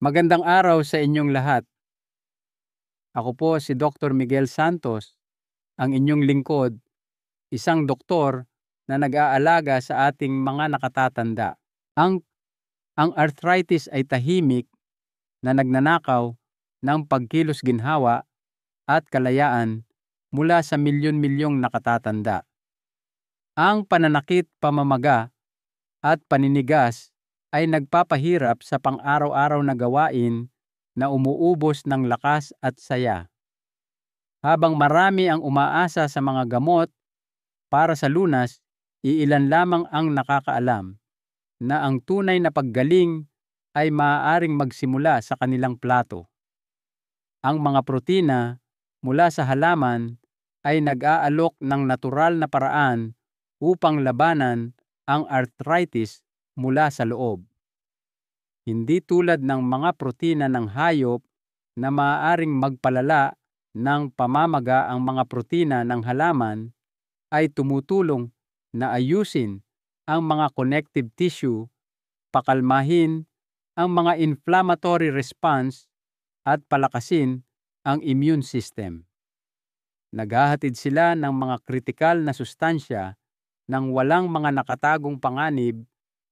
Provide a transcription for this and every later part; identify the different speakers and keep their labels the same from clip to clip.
Speaker 1: Magandang araw sa inyong lahat. Ako po si Dr. Miguel Santos, ang inyong lingkod, isang doktor na nag-aalaga sa ating mga nakatatanda. Ang, ang arthritis ay tahimik na nagnanakaw ng pagkilos ginhawa at kalayaan mula sa milyon-milyong nakatatanda. Ang pananakit, pamamaga at paninigas ay nagpapahirap sa pang-araw-araw na gawain na umuubos ng lakas at saya. Habang marami ang umaasa sa mga gamot para sa lunas, iilan lamang ang nakakaalam na ang tunay na paggaling ay maaaring magsimula sa kanilang plato. Ang mga protina mula sa halaman ay nag-aalok ng natural na paraan upang labanan ang arthritis mula sa loob. Hindi tulad ng mga protina ng hayop na maaaring magpalala ng pamamaga, ang mga protina ng halaman ay tumutulong na ayusin ang mga connective tissue, pakalmahin ang mga inflammatory response at palakasin ang immune system. Naghahatid sila ng mga kritikal na sustansya nang walang mga nakatagong panganib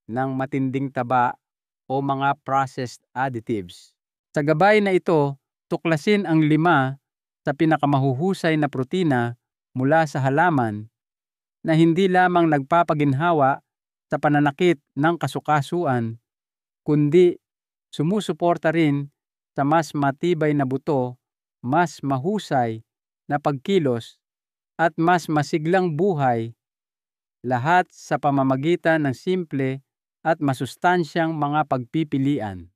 Speaker 1: ng matinding taba o mga processed additives. Sa gabay na ito, tuklasin ang 5 sa pinakamahuhusay na protina mula sa halaman na hindi lamang nagpapaginhawa sa pananakit ng kasukasuan, kundi sumusuporta rin sa mas matibay na buto, mas mahusay na pagkilos at mas masiglang buhay, lahat sa pamamagitan ng simple at masustansyang mga pagpipilian.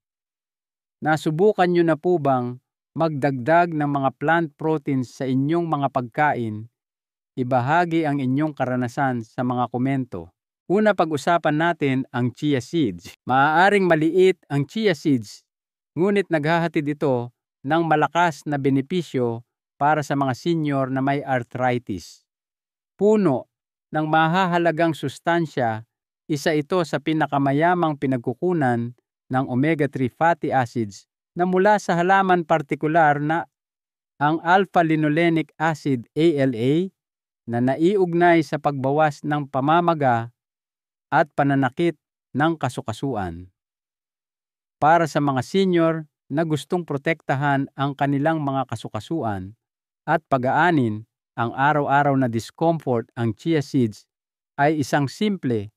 Speaker 1: Nasubukan nyo na po bang magdagdag ng mga plant proteins sa inyong mga pagkain? Ibahagi ang inyong karanasan sa mga komento. Una, pag-usapan natin ang chia seeds. Maaaring maliit ang chia seeds, ngunit naghahatid ito ng malakas na benepisyo para sa mga senior na may arthritis. Puno ng mahahalagang sustansya, isa ito sa pinakamayamang pinagkukunan ng omega-3 fatty acids na mula sa halaman, partikular na ang alpha-linolenic acid ALA na naiugnay sa pagbawas ng pamamaga at pananakit ng kasukasuan. Para sa mga senior na gustong protektahan ang kanilang mga kasukasuan at pag-aanin ang araw-araw na discomfort, ang chia seeds ay isang simple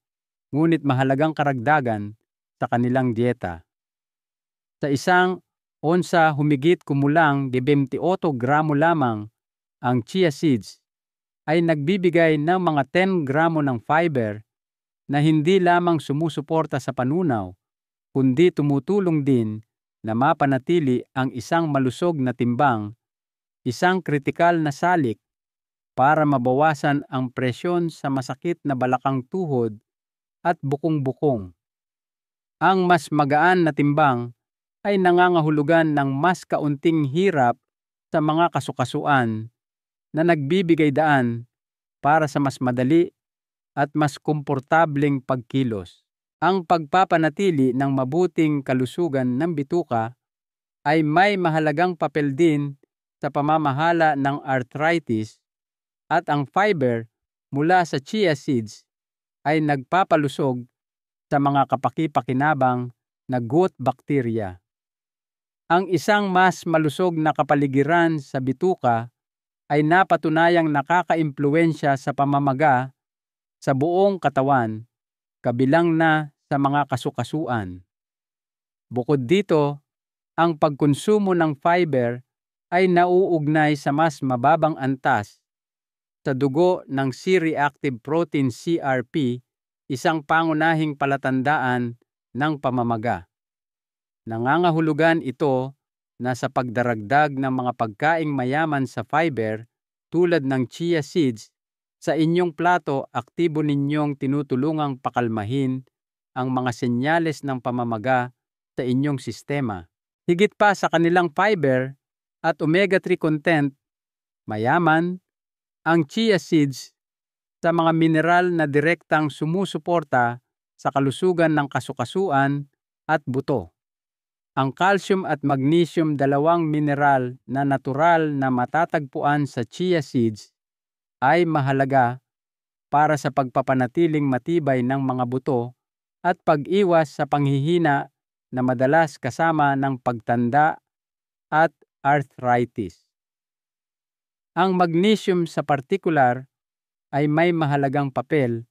Speaker 1: ngunit mahalagang karagdagan sa kanilang dieta. Sa isang onsa, humigit kumulang 28 gramo lamang ang chia seeds ay nagbibigay ng mga 10 gramo ng fiber na hindi lamang sumusuporta sa panunaw, kundi tumutulong din na mapanatili ang isang malusog na timbang, isang kritikal na salik para mabawasan ang presyon sa masakit na balakang tuhod at bukong-bukong. Ang mas magaan na timbang ay nangangahulugan ng mas kaunting hirap sa mga kasukasuan na nagbibigay daan para sa mas madali at mas komportableng pagkilos. Ang pagpapanatili ng mabuting kalusugan ng bituka ay may mahalagang papel din sa pamamahala ng arthritis, at ang fiber mula sa chia seeds ay nagpapalusog sa mga kapaki-pakinabang na gut bacteria. Ang isang mas malusog na kapaligiran sa bituka ay napatunayang nakakaimpluwensya sa pamamaga sa buong katawan, kabilang na sa mga kasukasuan. Bukod dito, ang pagkonsumo ng fiber ay nauugnay sa mas mababang antas sa dugo ng C-reactive protein CRP, isang pangunahing palatandaan ng pamamaga. Nangangahulugan ito na sa pagdaragdag ng mga pagkaing mayaman sa fiber tulad ng chia seeds sa inyong plato, aktibo ninyong tinutulungang pakalmahin ang mga senyales ng pamamaga sa inyong sistema. Higit pa sa kanilang fiber at omega-3 content, mayaman ang chia seeds sa mga mineral na direktang sumusuporta sa kalusugan ng kasukasuan at buto. Ang calcium at magnesium, dalawang mineral na natural na matatagpuan sa chia seeds, ay mahalaga para sa pagpapanatiling matibay ng mga buto at pag-iwas sa panghihina na madalas kasama ng pagtanda at arthritis. Ang magnesium sa partikular ay may mahalagang papel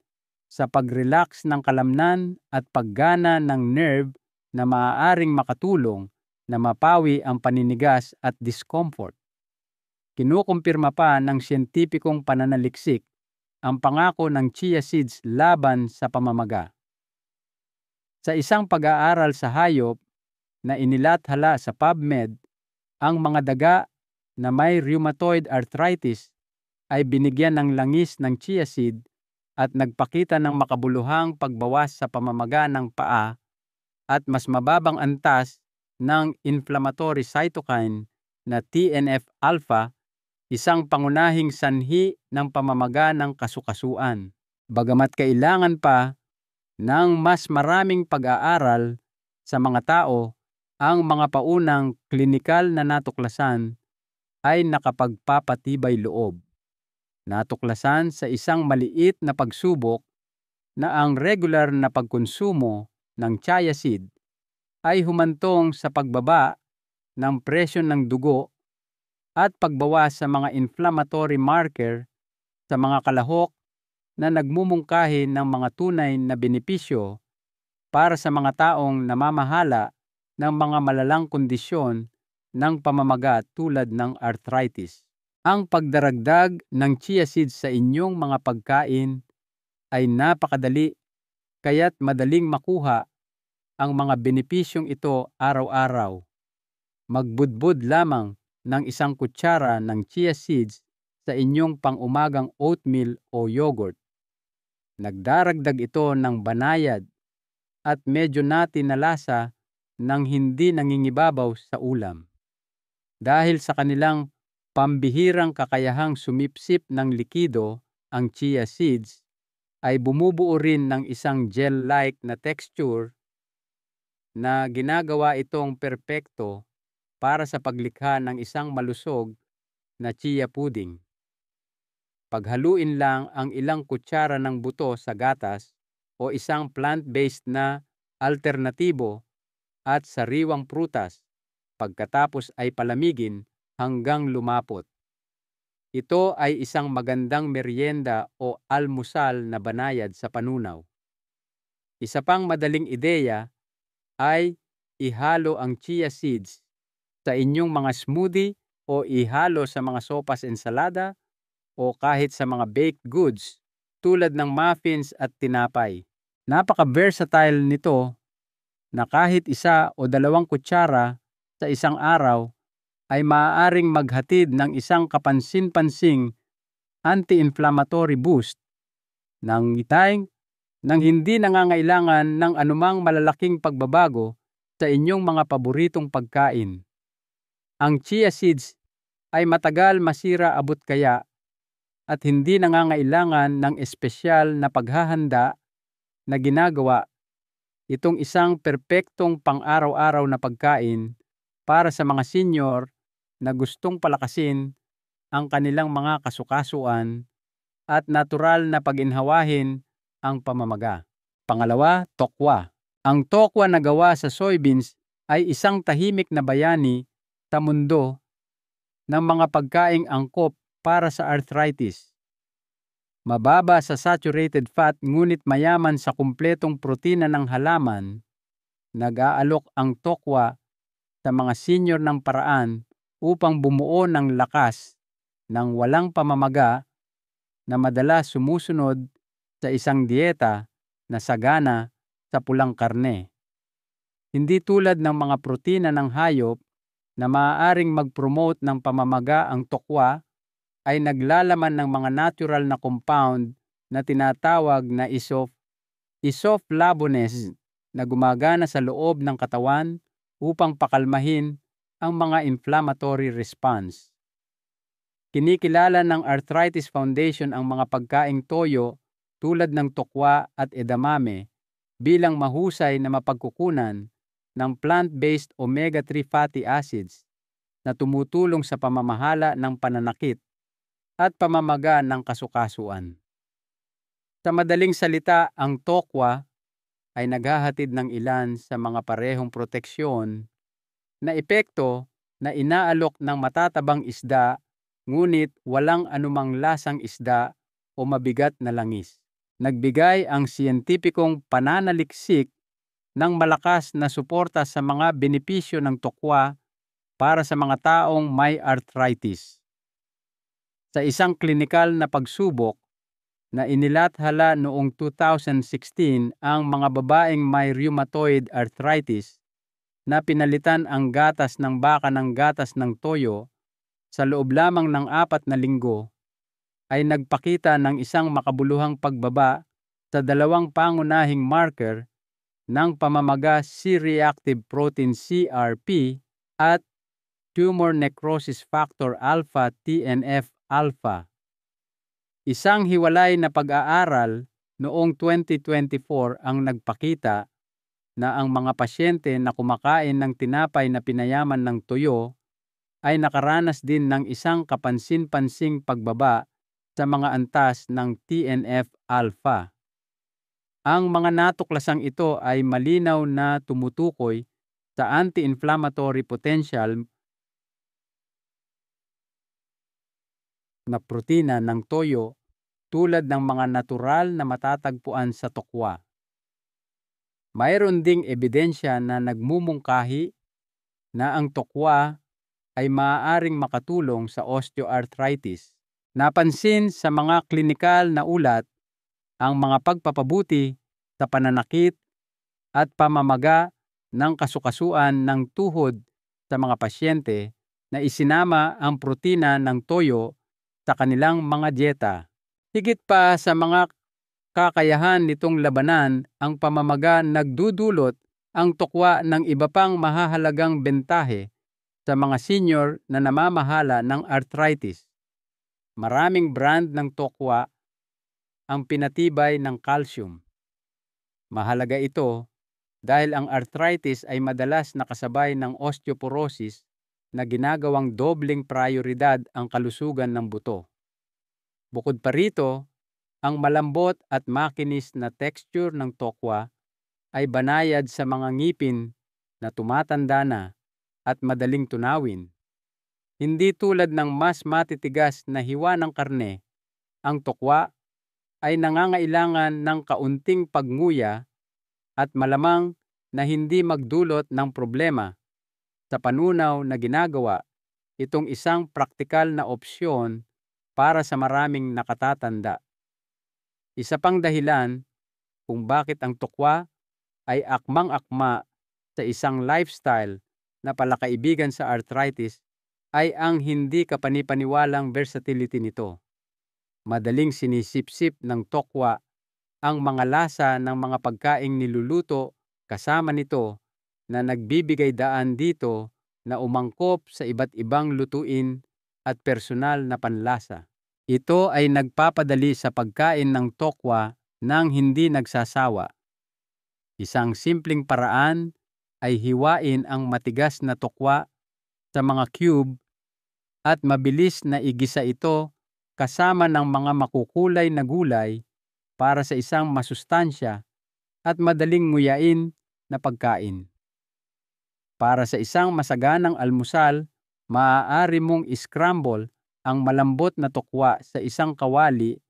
Speaker 1: sa pag-relax ng kalamnan at paggana ng nerve na maaaring makatulong na mapawi ang paninigas at discomfort. Kinukumpirma pa ng siyentipikong pananaliksik ang pangako ng chia seeds laban sa pamamaga. Sa isang pag-aaral sa hayop na inilathala sa PubMed, ang mga daga na may rheumatoid arthritis ay binigyan ng langis ng chia seed at nagpakita ng makabuluhang pagbawas sa pamamaga ng paa at mas mababang antas ng inflammatory cytokine na TNF-alpha, isang pangunahing sanhi ng pamamaga ng kasukasuan. Bagamat kailangan pa ng mas maraming pag-aaral sa mga tao, ang mga paunang klinikal na natuklasan ay nakapagpapatibay loob. Natuklasan sa isang maliit na pagsubok na ang regular na pagkonsumo ng chia seed ay humantong sa pagbaba ng presyon ng dugo at pagbawas sa mga inflammatory marker sa mga kalahok na nagmumungkahi ng mga tunay na benepisyo para sa mga taong namamahala ng mga malalang kondisyon ng pamamaga tulad ng arthritis. Ang pagdaragdag ng chia seeds sa inyong mga pagkain ay napakadali, kaya't madaling makuha ang mga benepisyong ito araw-araw. Magbudbud lamang ng isang kutsara ng chia seeds sa inyong pang-umagang oatmeal o yogurt. Nagdaragdag ito ng banayad at medyo nati na lasa nang hindi nangingibabaw sa ulam. Dahil sa kanilang pambihirang kakayahang sumipsip ng likido, ang chia seeds ay bumubuo rin ng isang gel-like na texture na ginagawa itong perpekto para sa paglikha ng isang malusog na chia pudding. Paghaluin lang ang ilang kutsara ng buto sa gatas o isang plant-based na alternatibo at sariwang prutas, pagkatapos ay palamigin hanggang lumapot. Ito ay isang magandang merienda o almusal na banayad sa panunaw. Isa pang madaling ideya ay ihalo ang chia seeds sa inyong mga smoothie o ihalo sa mga sopas, ensalada o kahit sa mga baked goods tulad ng muffins at tinapay. Napaka-versatile nito na kahit 1 o 2 kutsara sa isang araw ay maaaring maghatid ng isang kapansin-pansing anti-inflammatory boost nang hindi nangangailangan ng anumang malalaking pagbabago sa inyong mga paboritong pagkain. Ang chia seeds ay matagal masira abot kaya at hindi nangangailangan ng espesyal na paghahanda na ginagawa. Itong isang perpektong pang-araw-araw na pagkain para sa mga senior na gustong palakasin ang kanilang mga kasukasuan at natural na paginhawahin ang pamamaga. Pangalawa, tokwa. Ang tokwa na gawa sa soybeans ay isang tahimik na bayani sa mundo ng mga pagkaing angkop para sa arthritis. Mababa sa saturated fat ngunit mayaman sa kumpletong protina ng halaman, nag-aalok ang tokwa sa mga senior ng paraan upang bumuo ng lakas ng walang pamamaga na madalas sumusunod sa isang dieta na sagana sa pulang karne. Hindi tulad ng mga protina ng hayop na maaaring mag-promote ng pamamaga, ang tokwa ay naglalaman ng mga natural na compound na tinatawag na isoflavones na gumagana sa loob ng katawan upang pakalmahin ang mga inflammatory response. Kinikilala ng Arthritis Foundation ang mga pagkaing toyo tulad ng tokwa at edamame bilang mahusay na mapagkukunan ng plant-based omega-3 fatty acids na tumutulong sa pamamahala ng pananakit at pamamaga ng kasukasuan. Sa madaling salita, ang tokwa ay naghahatid ng ilan sa mga parehong proteksyon na epekto na inaalok ng matatabang isda ngunit walang anumang lasang isda o mabigat na langis. Nagbigay ang siyentipikong pananaliksik ng malakas na suporta sa mga benepisyo ng tokwa para sa mga taong may arthritis. Sa isang klinikal na pagsubok na inilathala noong 2016 ang mga babaeng may rheumatoid arthritis na pinalitan ang gatas ng baka ng gatas ng toyo sa loob lamang ng 4 na linggo, ay nagpakita ng isang makabuluhang pagbaba sa 2 pangunahing marker ng pamamaga C-reactive protein CRP at tumor necrosis factor alpha TNF alpha. Isang hiwalay na pag-aaral noong 2024 ang nagpakita na ang mga pasyente na kumakain ng tinapay na pinayaman ng tuyo ay nakaranas din ng isang kapansin-pansing pagbaba sa mga antas ng TNF-alpha. Ang mga natuklasang ito ay malinaw na tumutukoy sa anti-inflammatory potential na protina ng toyo tulad ng mga natural na matatagpuan sa tokwa. Mayroon ding ebidensya na nagmumungkahi na ang tokwa ay maaaring makatulong sa osteoarthritis. Napansin sa mga klinikal na ulat ang mga pagpapabuti sa pananakit at pamamaga ng kasukasuan ng tuhod sa mga pasyente na isinama ang protina ng toyo sa kanilang mga dieta. Higit pa sa mga kakayahan nitong labanan ang pamamaga, nagdudulot ang tokwa ng iba pang mahahalagang bentahe sa mga senior na namamahala ng arthritis. Maraming brand ng tokwa ang pinatibay ng calcium. Mahalaga ito dahil ang arthritis ay madalas nakasabay ng osteoporosis na ginagawang dobleng prioridad ang kalusugan ng buto. Bukod pa rito, ang malambot at makinis na texture ng tokwa ay banayad sa mga ngipin na tumatanda na at madaling tunawin. Hindi tulad ng mas matitigas na hiwa ng karne, ang tokwa ay nangangailangan ng kaunting pagnguya at malamang na hindi magdulot ng problema. Sa panunaw na ginagawa, itong isang praktikal na opsyon para sa maraming nakatatanda. Isa pang dahilan kung bakit ang tokwa ay akmang-akma sa isang lifestyle na palakaibigan sa arthritis ay ang hindi kapanipaniwalang versatility nito. Madaling sinisip-sip ng tokwa ang mga lasa ng mga pagkaing niluluto, kasama nito na nagbibigay daan dito na umangkop sa iba't ibang lutuin at personal na panlasa. Ito ay nagpapadali sa pagkain ng tokwa nang hindi nagsasawa. Isang simpleng paraan ay hiwain ang matigas na tokwa sa mga cube at mabilis na igisa ito kasama ng mga makukulay na gulay para sa isang masustansya at madaling nguyain na pagkain. Para sa isang masaganang almusal, maaari mong iscramble ang malambot na tokwa sa isang kawali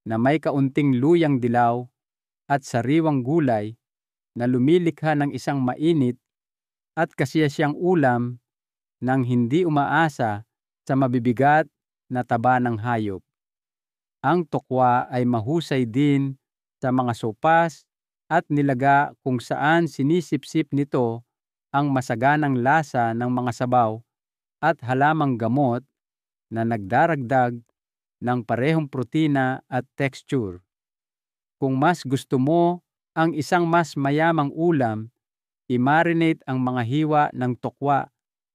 Speaker 1: na may kaunting luyang dilaw at sariwang gulay na lumilikha ng isang mainit at kasiyasyang ulam nang hindi umaasa sa mabibigat na taba ng hayop. Ang tokwa ay mahusay din sa mga sopas at nilaga kung saan sinisip-sip nito ang masaganang lasa ng mga sabaw at halamang gamot na nagdaragdag ng parehong protina at texture. Kung mas gusto mo ang isang mas mayamang ulam, i-marinate ang mga hiwa ng tokwa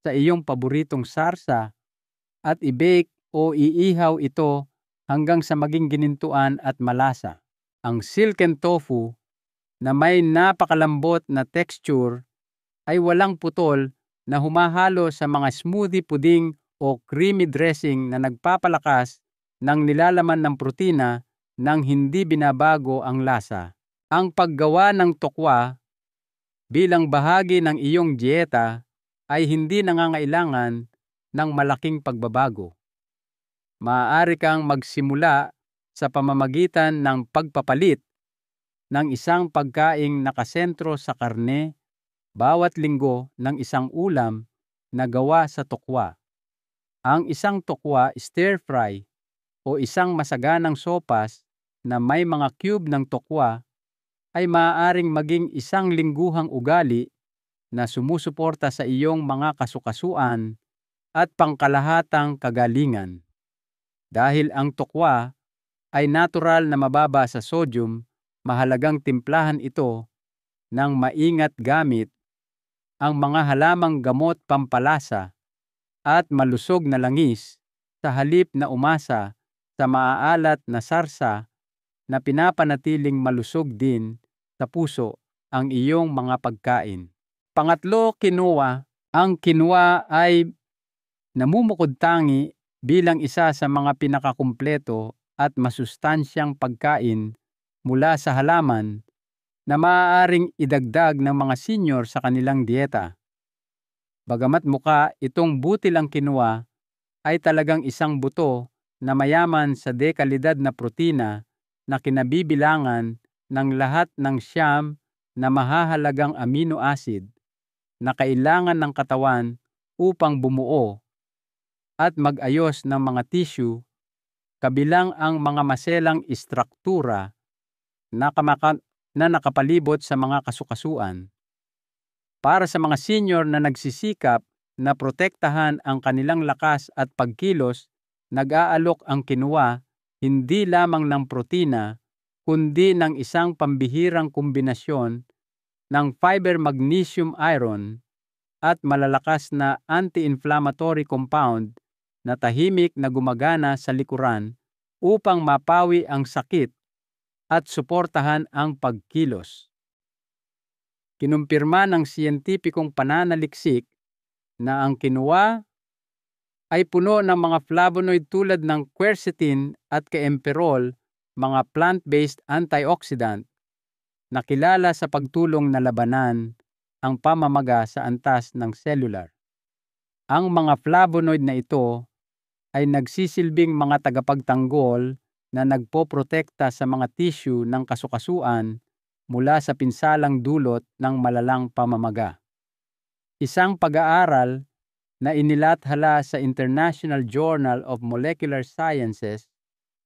Speaker 1: sa iyong paboritong sarsa at i-bake o iihaw ito hanggang sa maging ginintuan at malasa. Ang silken tofu na may napakalambot na texture ay walang putol na humahalo sa mga smoothie pudding o creamy dressing na nagpapalakas ng nilalaman ng protina nang hindi binabago ang lasa. Ang paggawa ng tokwa bilang bahagi ng iyong dieta ay hindi nangangailangan ng malaking pagbabago. Maaari kang magsimula sa pamamagitan ng pagpapalit ng isang pagkaing nakasentro sa karne bawat linggo ng isang ulam na gawa sa tokwa. Ang isang tokwa stir-fry o isang masaganang sopas na may mga cube ng tokwa ay maaaring maging isang lingguhang ugali na sumusuporta sa iyong mga kasukasuan at pangkalahatang kagalingan. Dahil ang tokwa ay natural na mababa sa sodium, mahalagang timplahan ito ng maingat gamit ang mga halamang gamot pampalasa at malusog na langis sa halip na umasa sa maaalat na sarsa na pinapanatiling malusog din sa puso ang iyong mga pagkain. Pangatlo, quinoa. Ang quinoa ay namumukod-tangi bilang isa sa mga pinakakumpleto at masustansyang pagkain mula sa halaman na maaaring idagdag ng mga senior sa kanilang dieta. Bagamat mukha itong butil ang quinoa, ay talagang isang buto na mayaman sa dekalidad na protina na kinabibilangan ng lahat ng siyam na mahahalagang amino acid na kailangan ng katawan upang bumuo at mag-ayos ng mga tissue, kabilang ang mga maselang istruktura na nakapalibot sa mga kasukasuan. Para sa mga senior na nagsisikap na protektahan ang kanilang lakas at pagkilos, nag-aalok ang quinoa hindi lamang ng protina kundi ng isang pambihirang kombinasyon ng fiber, magnesium, iron at malalakas na anti-inflammatory compound na tahimik na gumagana sa likuran upang mapawi ang sakit at suportahan ang pagkilos. Kinumpirma ng siyentipikong pananaliksik na ang quinoa ay puno ng mga flavonoid tulad ng quercetin at kaempferol, mga plant-based antioxidant na kilala sa pagtulong na labanan ang pamamaga sa antas ng cellular. Ang mga flavonoid na ito ay nagsisilbing mga tagapagtanggol na nagpoprotekta sa mga tissue ng kasukasuan mula sa pinsalang dulot ng malalang pamamaga. Isang pag-aaral na inilathala sa International Journal of Molecular Sciences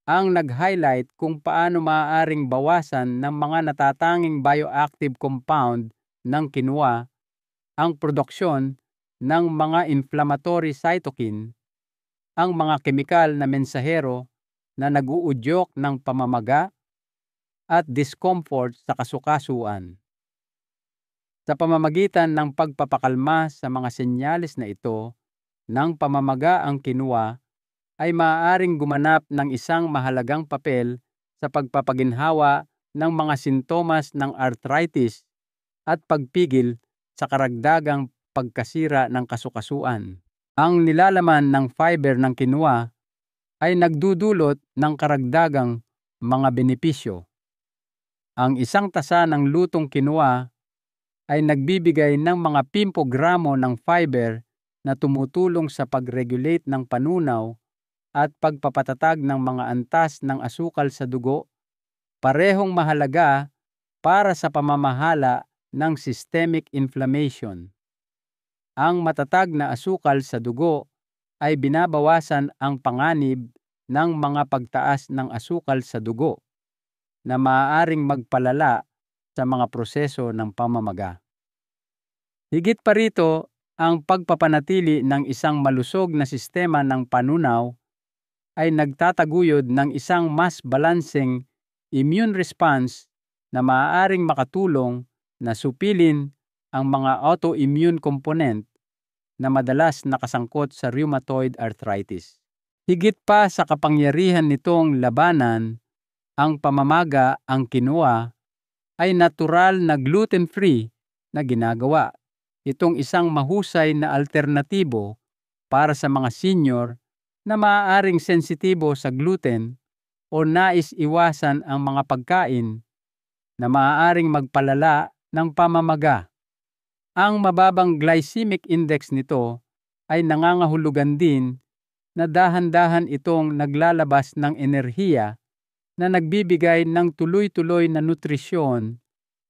Speaker 1: ang nag-highlight kung paano maaaring bawasan ng mga natatanging bioactive compound ng quinoa ang produksyon ng mga inflammatory cytokine, ang mga kemikal na mensahero na nag-uudyok ng pamamaga at discomfort sa kasukasuan. Sa pamamagitan ng pagpapakalma sa mga senyales na ito ng pamamaga, ang quinoa ay maaaring gumanap ng isang mahalagang papel sa pagpapaginhawa ng mga sintomas ng arthritis at pagpigil sa karagdagang pagkasira ng kasukasuan. Ang nilalaman ng fiber ng quinoa ay nagdudulot ng karagdagang mga benepisyo. Ang isang tasa ng lutong quinoa ay nagbibigay ng mga 5 gramo ng fiber na tumutulong sa pag-regulate ng panunaw at pagpapatatag ng mga antas ng asukal sa dugo, parehong mahalaga para sa pamamahala ng systemic inflammation. Ang matatag na asukal sa dugo ay binabawasan ang panganib ng mga pagtaas ng asukal sa dugo na maaaring magpalala sa mga proseso ng pamamaga. Higit pa rito, ang pagpapanatili ng isang malusog na sistema ng panunaw ay nagtataguyod ng isang mas balanseng immune response na maaaring makatulong na supilin ang mga autoimmune component na madalas nakasangkot sa rheumatoid arthritis. Higit pa sa kapangyarihan nitong labanan ang pamamaga, ang quinoa ay natural na gluten-free na ginagawa. itong isang mahusay na alternatibo para sa mga senior na maaaring sensitibo sa gluten o nais iwasan ang mga pagkain na maaaring magpalala ng pamamaga. Ang mababang glycemic index nito ay nangangahulugan din na dahan-dahan itong naglalabas ng enerhiya na nagbibigay ng tuloy-tuloy na nutrisyon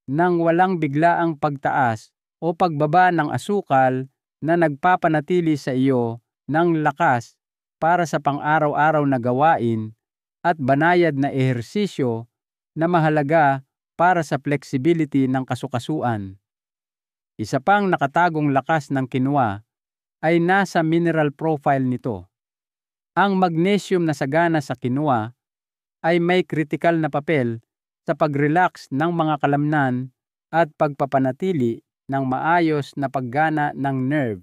Speaker 1: nang walang biglaang pagtaas o pagbaba ng asukal na nagpapanatili sa iyo ng lakas para sa pang-araw-araw na gawain at banayad na ehersisyo na mahalaga para sa flexibility ng kasukasuan. Isa pang nakatagong lakas ng quinoa ay nasa mineral profile nito. Ang magnesium na sagana sa quinoa ay may kritikal na papel sa pag-relax ng mga kalamnan at pagpapanatili ng maayos na paggana ng nerve.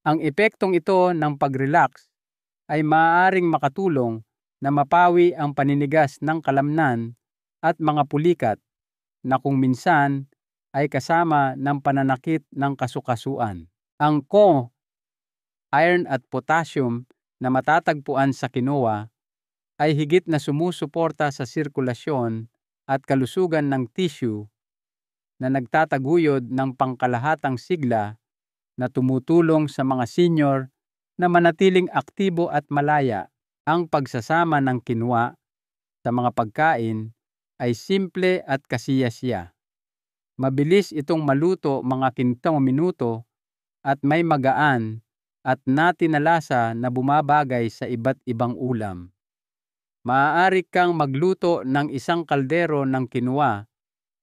Speaker 1: Ang epektong ito ng pag-relax ay maaaring makatulong na mapawi ang paninigas ng kalamnan at mga pulikat na kung minsan ay kasama ng pananakit ng kasukasuan. Ang Ko, iron at potassium na matatagpuan sa quinoa ay higit na sumusuporta sa sirkulasyon at kalusugan ng tissue na nagtataguyod ng pangkalahatang sigla na tumutulong sa mga senior na manatiling aktibo at malaya. Ang pagsasama ng quinoa sa mga pagkain ay simple at kasiyasiya. Mabilis itong maluto mga 15 minuto at may magaan at natin na lasa na bumabagay sa iba't ibang ulam. Maaari kang magluto ng isang kaldero ng quinoa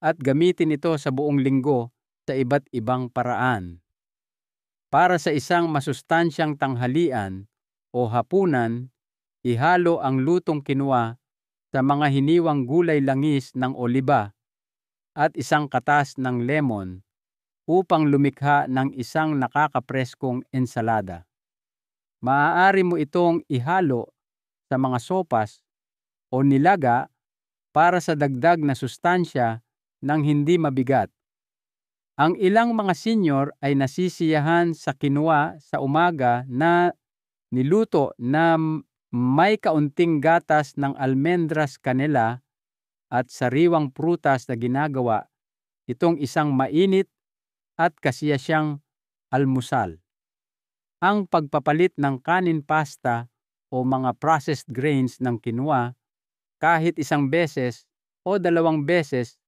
Speaker 1: at gamitin ito sa buong linggo sa iba't ibang paraan. Para sa isang masustansyang tanghalian o hapunan, ihalo ang lutong quinoa sa mga hiniwang gulay langis ng oliba at isang katas ng lemon upang lumikha ng isang nakakapreskong ensalada. Maaari mo itong ihalo sa mga sopas o nilaga para sa dagdag na sustansya nang hindi mabigat. Ang ilang mga senior ay nasisiyahan sa quinoa sa umaga na niluto na may kaunting gatas ng almendras, kanela at sariwang prutas na ginagawa itong isang mainit at kasiyasyang almusal. Ang pagpapalit ng kanin pasta o mga processed grains ng quinoa kahit isang beses o 2 beses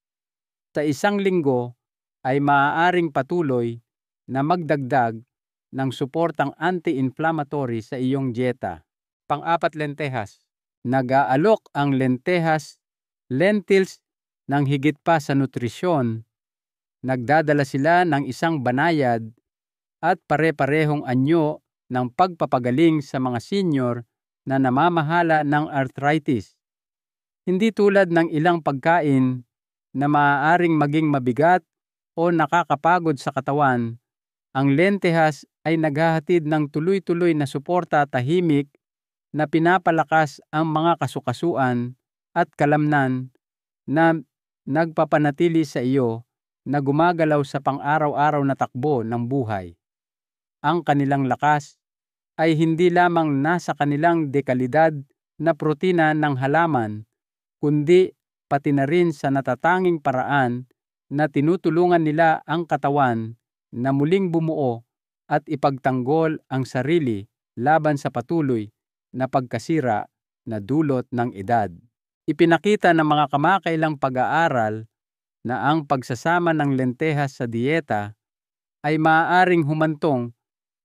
Speaker 1: sa isang linggo ay maaaring patuloy na magdagdag ng suportang anti-inflammatory sa iyong dieta. Pang-4, lentehas. Nag-aalok ang lentils ng higit pa sa nutrisyon. Nagdadala sila ng isang banayad at pare-parehong anyo ng pagpapagaling sa mga senior na namamahala ng arthritis. Hindi tulad ng ilang pagkain na maaaring maging mabigat o nakakapagod sa katawan, ang lentehas ay naghahatid ng tuloy-tuloy na suporta tahimik na pinapalakas ang mga kasukasuan at kalamnan na nagpapanatili sa iyo na gumagalaw sa pang-araw-araw na takbo ng buhay. Ang kanilang lakas ay hindi lamang nasa kanilang dekalidad na protina ng halaman, kundi pati na rin sa natatanging paraan na tinutulungan nila ang katawan na muling bumuo at ipagtanggol ang sarili laban sa patuloy na pagkasira na dulot ng edad. Ipinakita ng mga kamakailang pag-aaral na ang pagsasama ng lentehas sa dieta ay maaaring humantong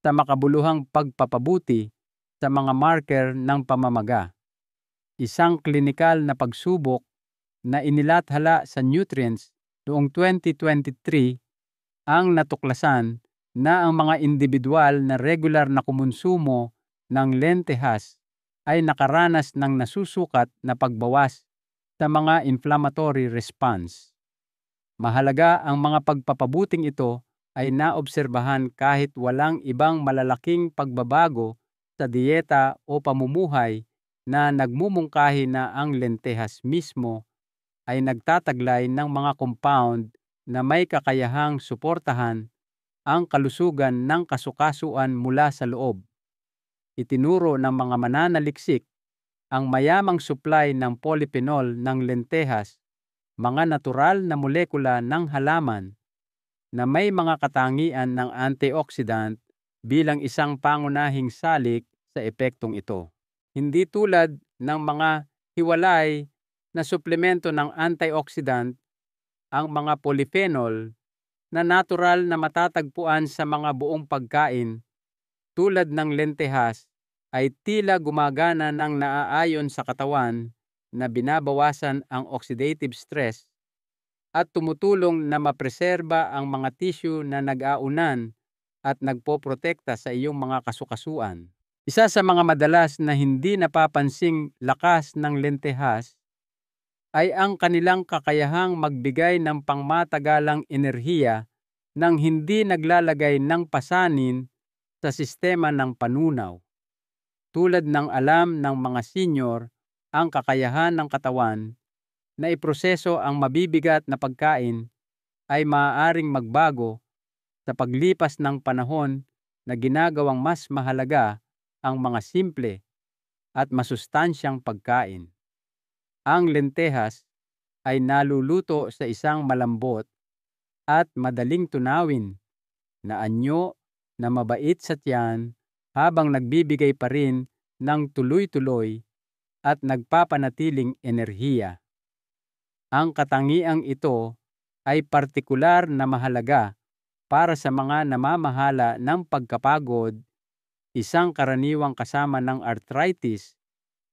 Speaker 1: sa makabuluhang pagpapabuti sa mga marker ng pamamaga. Isang klinikal na pagsubok na inilathala sa Nutrients noong 2023 ang natuklasan na ang mga individual na regular na kumonsumo ng lentehas ay nakaranas ng nasusukat na pagbawas sa mga inflammatory response. Mahalaga ang mga pagpapabuting ito ay naobserbahan kahit walang ibang malalaking pagbabago sa dieta o pamumuhay na nagmumungkahi na ang lentehas mismo ay nagtataglay ng mga compound na may kakayahang suportahan ang kalusugan ng kasukasuan mula sa loob. Itinuro ng mga mananaliksik ang mayamang supply ng polyphenol ng lentehas, mga natural na molekula ng halaman na may mga katangian ng antioxidant bilang isang pangunahing salik sa epektong ito. Hindi tulad ng mga hiwalay na suplemento ng antioxidant, ang mga polyphenol na natural na matatagpuan sa mga buong pagkain tulad ng lentehas ay tila gumagana ng naaayon sa katawan na binabawasan ang oxidative stress at tumutulong na mapreserba ang mga tissue na nag-aunan at nagpoprotekta sa iyong mga kasukasuan. Isa sa mga madalas na hindi napapansing lakas ng lentehas ay ang kanilang kakayahang magbigay ng pangmatagalang enerhiya nang hindi naglalagay ng pasanin sa sistema ng panunaw. Tulad ng alam ng mga senior, ang kakayahan ng katawan na iproseso ang mabibigat na pagkain ay maaaring magbago sa paglipas ng panahon na ginagawang mas mahalaga ang mga simple at masustansyang pagkain. Ang lentehas ay naluluto sa isang malambot at madaling tunawin na anyo na mabait sa tiyan habang nagbibigay pa rin ng tuloy-tuloy at nagpapanatiling enerhiya. Ang katangiang ito ay partikular na mahalaga para sa mga namamahala ng pagkapagod, isang karaniwang kasama ng arthritis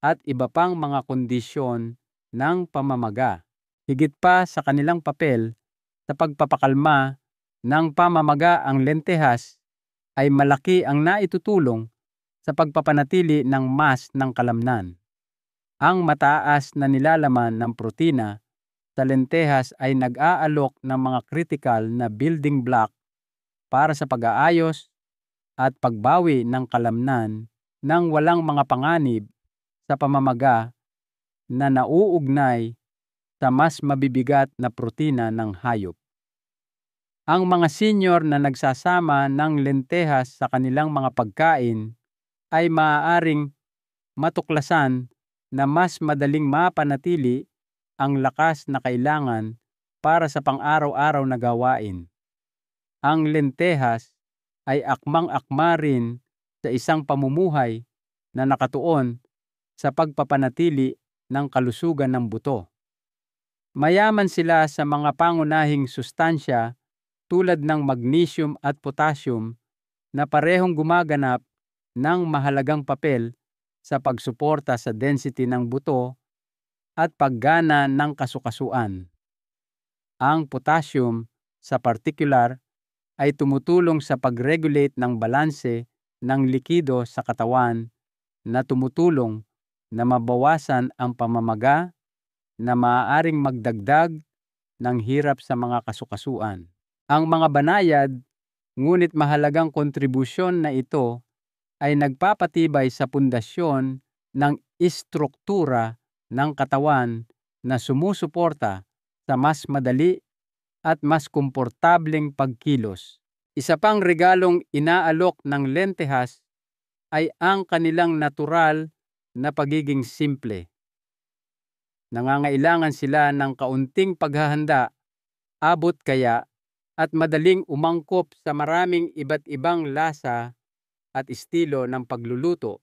Speaker 1: at iba pang mga kondisyon ng pamamaga. Higit pa sa kanilang papel sa pagpapakalma ng pamamaga, ang lentehas ay malaki ang naitutulong sa pagpapanatili ng mas ng kalamnan. Ang mataas na nilalaman ng protina sa lentehas ay nag-aalok ng mga critical na building block para sa pag-aayos at pagbawi ng kalamnan nang walang mga panganib sa pamamaga na nauugnay sa mas mabibigat na protina ng hayop. Ang mga senior na nagsasama ng lentehas sa kanilang mga pagkain ay maaaring matuklasan na mas madaling mapanatili ang lakas na kailangan para sa pang-araw-araw na gawain. Ang lentehas ay akmang-akma rin sa isang pamumuhay na nakatuon sa pagpapanatili ng kalusugan ng buto. Mayaman sila sa mga pangunahing sustansya tulad ng magnesium at potassium na parehong gumaganap ng mahalagang papel sa pagsuporta sa density ng buto at paggana ng kasukasuan. Ang potassium, sa partikular, ay tumutulong sa pag-regulate ng balanse ng likido sa katawan na tumutulong na mabawasan ang pamamaga na maaaring magdagdag ng hirap sa mga kasukasuan. Ang mga banayad, ngunit mahalagang kontribusyon na ito ay nagpapatibay sa pundasyon ng istruktura ng katawan na sumusuporta sa mas madali at mas komportableng pagkilos. Isa pang regalong inaalok ng lentehas ay ang kanilang natural na pagiging simple. Nangangailangan sila ng kaunting paghahanda, abot kaya, at madaling umangkop sa maraming iba't ibang lasa at estilo ng pagluluto.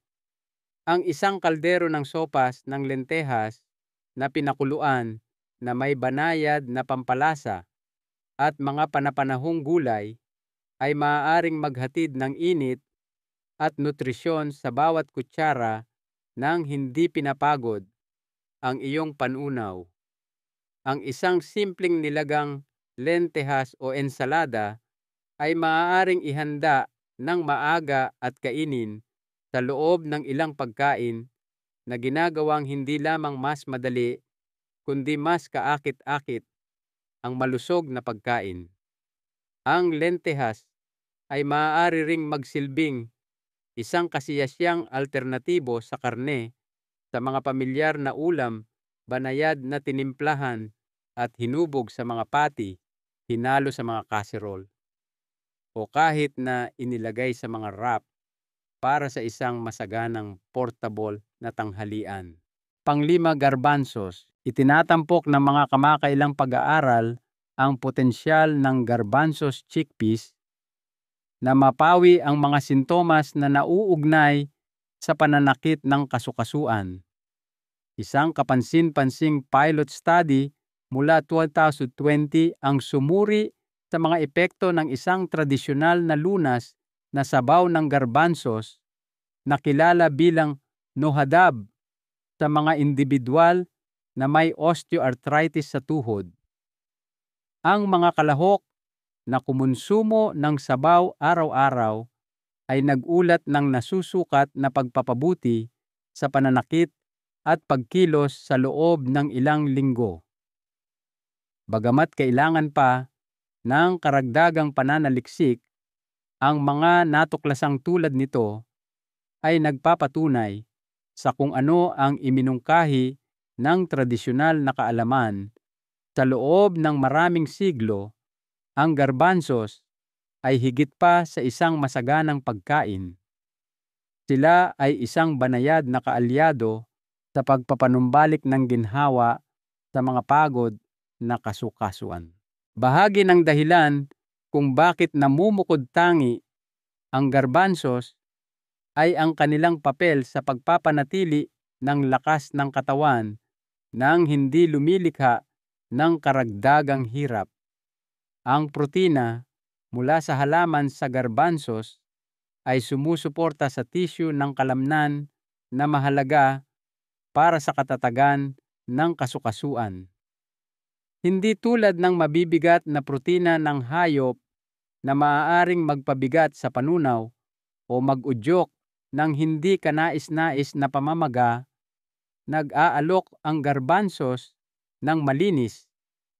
Speaker 1: Ang isang kaldero ng sopas ng lentehas na pinakuluan na may banayad na pampalasa at mga panapanahong gulay ay maaaring maghatid ng init at nutrisyon sa bawat kutsara nang hindi pinapagod ang iyong panunaw. Ang isang simpleng nilagang lentehas o ensalada ay maaaring ihanda ng maaga at kainin sa loob ng ilang pagkain na ginagawang hindi lamang mas madali kundi mas kaakit-akit ang malusog na pagkain. Ang lentehas ay maaari ring magsilbing isang kasiyasyang alternatibo sa karne sa mga pamilyar na ulam, banayad na tinimplahan at hinubog sa mga pati, hinalo sa mga kaserol. o kahit na inilagay sa mga wrap para sa isang masaganang portable na tanghalian. Panglima, garbanzos. Itinatampok ng mga kamakailang pag-aaral ang potensyal ng garbanzos chickpeas na mapawi ang mga sintomas na nauugnay sa pananakit ng kasukasuan. Isang kapansin-pansing pilot study mula 2020 ang sumuri sa mga epekto ng isang tradisyonal na lunas na sabaw ng garbanzos na kilala bilang nohadab sa mga individual na may osteoarthritis sa tuhod. Ang mga kalahok na kumonsumo ng sabaw araw-araw ay nagulat ng nasusukat na pagpapabuti sa pananakit at pagkilos sa loob ng ilang linggo. Bagamat kailangan pa ng karagdagang pananaliksik, ang mga natuklasang tulad nito ay nagpapatunay sa kung ano ang iminungkahi ng tradisyonal na kaalaman. Sa loob ng maraming siglo, ang garbanzos ay higit pa sa isang masaganang pagkain. Sila ay isang banayad na kaalyado sa pagpapanumbalik ng ginhawa sa mga pagod na kasukasuan. Bahagi ng dahilan kung bakit namumukod tangi ang garbanzos ay ang kanilang papel sa pagpapanatili ng lakas ng katawan nang hindi lumilikha ng karagdagang hirap. Ang protina mula sa halaman sa garbanzos ay sumusuporta sa tissue ng kalamnan na mahalaga para sa katatagan ng kasukasuan. Hindi tulad ng mabibigat na protina ng hayop na maaaring magpabigat sa panunaw o mag-udyok ng hindi kanais-nais na pamamaga, nag-aalok ang garbanzos ng malinis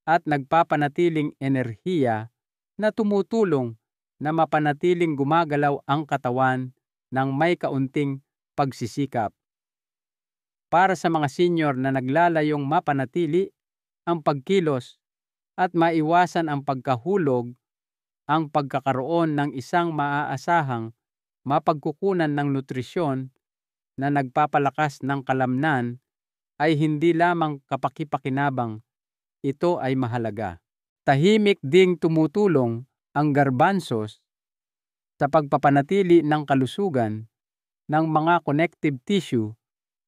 Speaker 1: at nagpapanatiling enerhiya na tumutulong na mapanatiling gumagalaw ang katawan ng may kaunting pagsisikap. Para sa mga senior na naglalayong mapanatili ang pagkilos at maiwasan ang pagkahulog, ang pagkakaroon ng isang maaasahang mapagkukunan ng nutrisyon na nagpapalakas ng kalamnan ay hindi lamang kapaki-pakinabang, ito ay mahalaga. Tahimik ding tumutulong ang garbanzos sa pagpapanatili ng kalusugan ng mga connective tissue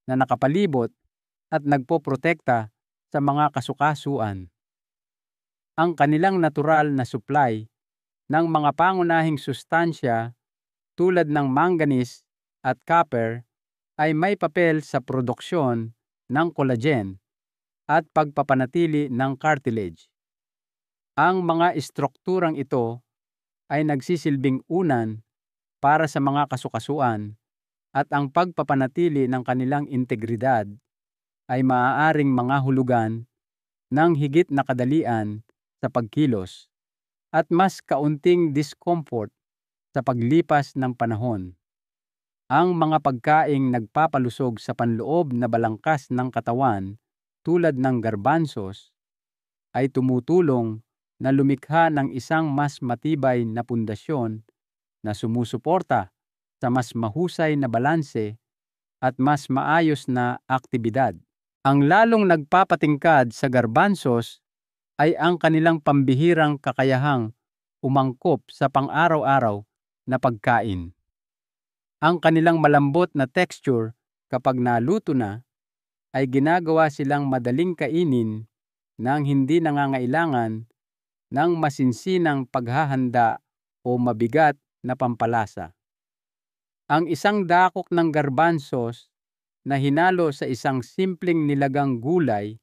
Speaker 1: na nakapalibot at nagpoprotekta sa mga kasukasuan. Ang kanilang natural na supply ng mga pangunahing sustansya tulad ng manganese at copper ay may papel sa produksyon ng collagen at pagpapanatili ng cartilage. Ang mga estrukturang ito ay nagsisilbing unan para sa mga kasukasuan at ang pagpapanatili ng kanilang integridad ay maaaring mangahulugan ng higit na kadalian sa pagkilos at mas kaunting discomfort sa paglipas ng panahon. Ang mga pagkaing nagpapalusog sa panloob na balangkas ng katawan tulad ng garbanzos ay tumutulong na lumikha ng isang mas matibay na pundasyon na sumusuporta sa mas mahusay na balanse at mas maayos na aktibidad. Ang lalong nagpapatingkad sa garbanzos ay ang kanilang pambihirang kakayahang umangkop sa pang-araw-araw na pagkain. Ang kanilang malambot na texture kapag naluto na ay ginagawa silang madaling kainin nang hindi nangangailangan ng masinsinang paghahanda o mabigat na pampalasa. Ang isang dakok ng garbanzos na hinalo sa isang simpleng nilagang gulay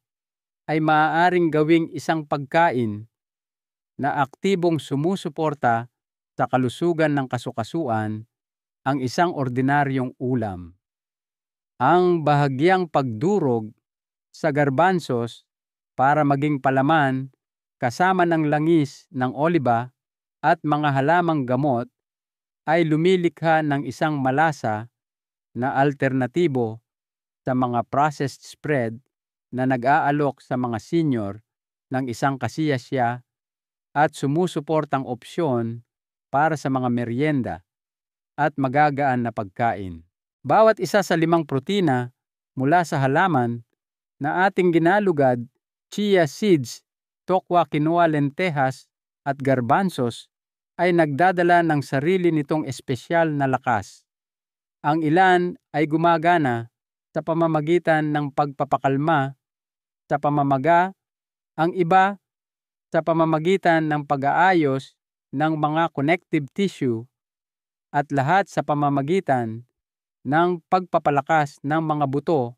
Speaker 1: ay maaaring gawing isang pagkain na aktibong sumusuporta sa kalusugan ng kasukasuan, ang isang ordinaryong ulam. Ang bahagyang pagdurog sa garbanzos para maging palaman kasama ng langis ng oliba at mga halamang gamot ay lumilikha ng isang malasa na alternatibo sa mga processed spread na nag-aalok sa mga senior ng isang kasiyasya at sumusuportang opsyon para sa mga merienda at magagaan na pagkain. Bawat isa sa 5 protina mula sa halaman na ating ginalugad, chia seeds, tokwa, quinoa, lentejas at garbanzos ay nagdadala ng sarili nitong espesyal na lakas. Ang ilan ay gumagana sa pamamagitan ng pagpapakalma sa pamamaga, ang iba sa pamamagitan ng pag-aayos ng mga connective tissue at lahat sa pamamagitan ng pagpapalakas ng mga buto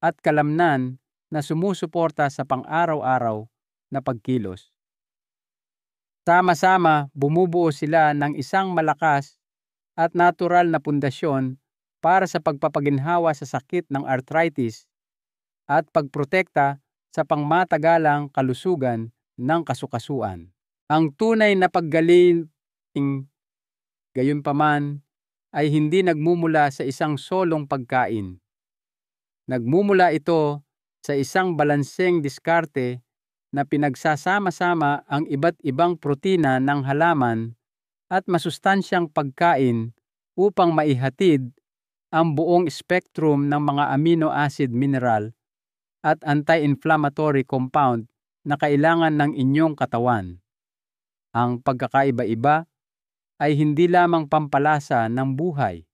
Speaker 1: at kalamnan na sumusuporta sa pang-araw-araw na pagkilos. Sama-sama, bumubuo sila ng isang malakas at natural na pundasyon para sa pagpapaginhawa sa sakit ng arthritis at pagprotekta sa pangmatagalang kalusugan ng kasukasuan. Ang tunay na paggaling, gayunpaman, ay hindi nagmumula sa isang solong pagkain. Nagmumula ito sa isang balanseng diskarte na pinagsasama-sama ang iba't ibang protina ng halaman at masustansyang pagkain upang maihatid ang buong spectrum ng mga amino acid, mineral at anti-inflammatory compound na kailangan ng inyong katawan. Ang pagkakaiba-iba ay hindi lamang pampalasa ng buhay.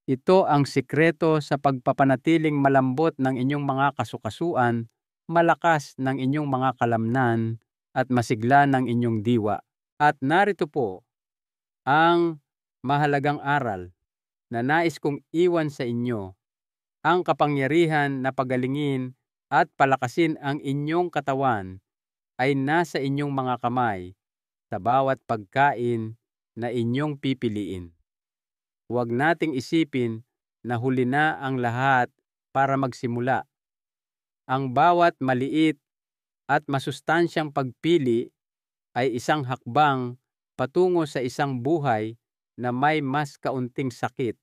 Speaker 1: Ito ang sikreto sa pagpapanatiling malambot ng inyong mga kasukasuan, malakas ng inyong mga kalamnan, at masigla ng inyong diwa. At narito po ang mahalagang aral na nais kong iwan sa inyo. Ang kapangyarihan na pagalingin at palakasin ang inyong katawan ay nasa inyong mga kamay sa bawat pagkain na inyong pipiliin. Huwag nating isipin na huli na ang lahat para magsimula. Ang bawat maliit at masustansyang pagpili ay isang hakbang patungo sa isang buhay na may mas kaunting sakit,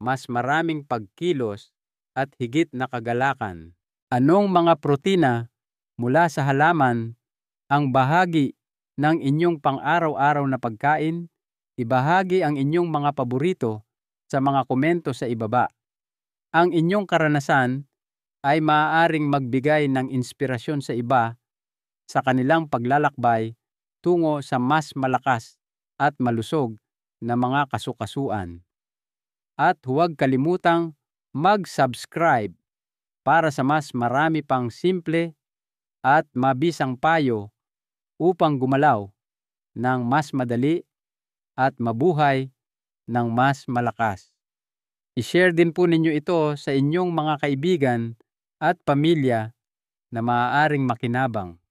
Speaker 1: mas maraming pagkilos at higit na kagalakan. Anong mga protina mula sa halaman ang bahagi ng inyong pang-araw-araw na pagkain? Ibahagi ang inyong mga paborito sa mga komento sa ibaba. Ang inyong karanasan ay maaaring magbigay ng inspirasyon sa iba sa kanilang paglalakbay tungo sa mas malakas at malusog na mga kasukasuan. At huwag kalimutang mag-subscribe para sa mas marami pang simple at mabisang payo upang gumalaw ng mas madali at mabuhay ng mas malakas. I-share din po ninyo ito sa inyong mga kaibigan at pamilya na maaaring makinabang.